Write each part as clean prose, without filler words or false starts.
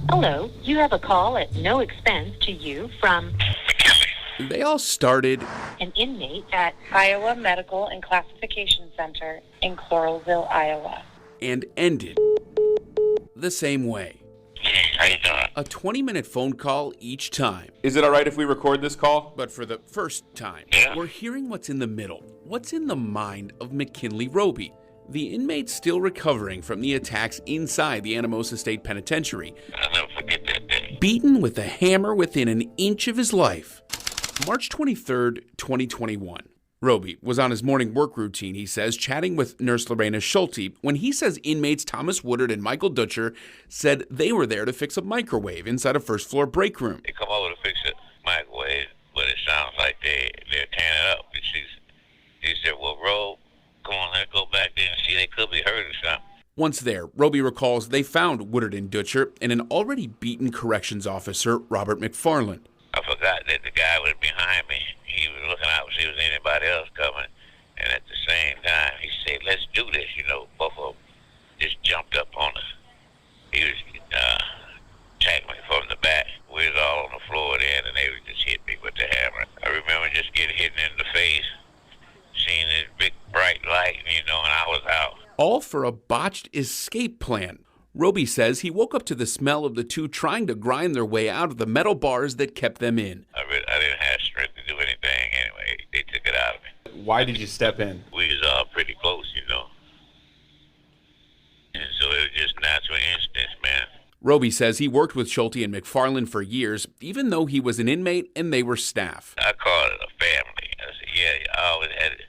Hello, you have a call at no expense to you from They all started an inmate at Iowa Medical and Classification Center in Coralville, Iowa. and ended the same way. Hey, how you doing? A 20-minute phone call each time. Is it all right if we record this call? But for the first time, Yeah. we're hearing what's in the middle. What's in the mind of McKinley Roby, the inmate still recovering from the attacks inside the Anamosa State Penitentiary, I'll never forget that day. beaten with a hammer within an inch of his life. March 23rd, 2021. Roby was on his morning work routine, he says, chatting with Nurse Lorena Schulte when he says inmates Thomas Woodard and Michael Dutcher said they were there to fix a microwave inside a first-floor break room. They come over to fix a microwave, but it sounds like they're tearing it up. And she said, well, Rob, come on, let's go back there and see. They could be hurt or something. Once there, Roby recalls they found Woodard and Dutcher and an already beaten corrections officer, Robert McFarland. I forgot that the guy was behind me. He was looking out to see if there was anybody else coming. And at the same time, he said, let's do this. Both of them just jumped up on us. He was attacking me from the back. We was all on the floor then, and they would just hit me with the hammer. I remember just getting hit in the face, seeing this big bright light, and I was out. All for a botched escape plan. Roby says he woke up to the smell of the two trying to grind their way out of the metal bars that kept them in. I didn't have strength to do anything anyway. They took it out of me. Why did you step in? We was all pretty close, And so it was just natural instincts, man. Roby says he worked with Schulte and McFarland for years, even though he was an inmate and they were staff. I called it a family. I said, yeah, I always had to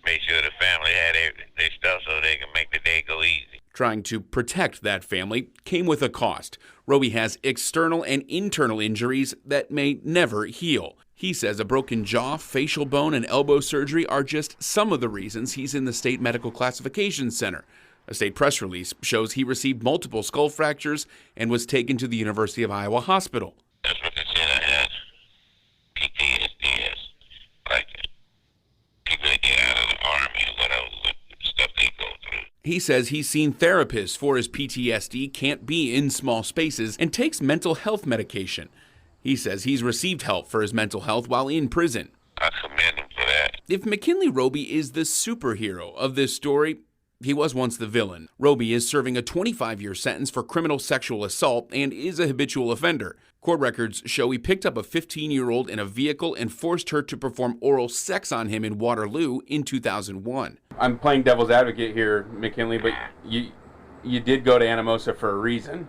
make sure the family had their stuff so they can make the day go easy. Trying to protect that family came with a cost. Roby has external and internal injuries that may never heal. He says a broken jaw, facial bone, and elbow surgery are just some of the reasons he's in the State Medical Classification Center. A state press release shows he received multiple skull fractures and was taken to the University of Iowa Hospital. That's what they said I had. PTSD, like people that get out of the army or whatever, stuff they go through. He says he's seen therapists for his PTSD, can't be in small spaces, and takes mental health medication. He says he's received help for his mental health while in prison. I commend him for that. If McKinley Roby is the superhero of this story, he was once the villain. Roby is serving a 25-year sentence for criminal sexual assault and is a habitual offender. Court records show he picked up a 15-year-old in a vehicle and forced her to perform oral sex on him in Waterloo in 2001. I'm playing devil's advocate here, McKinley, but you did go to Anamosa for a reason.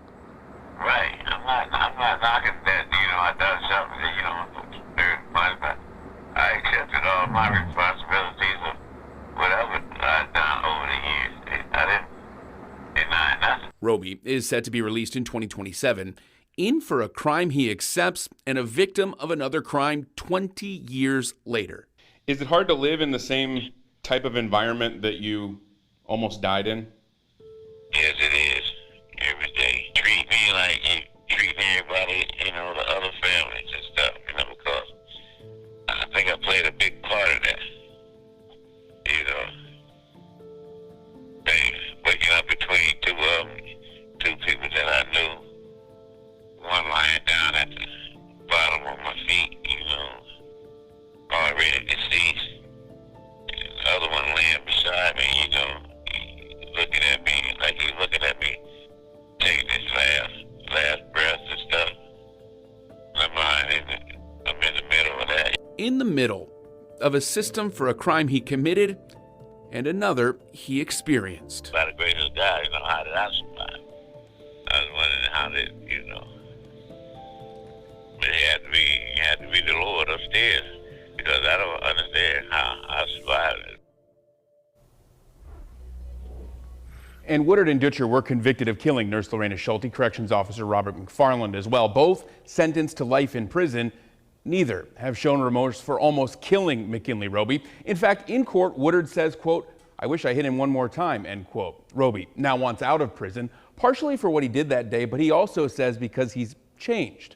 Right. I'm not knocking that, I done something, very much, but I accepted all my responsibilities of whatever I've done over the years. I didn't deny nothing. Roby is set to be released in 2027, in for a crime he accepts and a victim of another crime 20 years later. Is it hard to live in the same type of environment that you almost died in? Yes, it is. Every day. Treat me like you treat everybody, the other families and stuff, because I think I played a big part of that. Waking up between two people that I knew. One lying down at the bottom of my feet, already deceased. And the other one laying beside me, looking at me like he's looking at me, taking his last breath and stuff. I'm in the middle of that. In the middle of a system for a crime he committed and another he experienced. By the grace of God, how did I survive? I was wondering how did, but it had to be the Lord upstairs, because I don't understand how I survived it. And Woodard and Dutcher were convicted of killing Nurse Lorena Schulte, corrections officer Robert McFarland as well. Both sentenced to life in prison. Neither have shown remorse for almost killing McKinley Roby. In fact, in court, Woodard says, quote, "I wish I hit him one more time," end quote. Roby now wants out of prison, partially for what he did that day, but he also says because he's changed.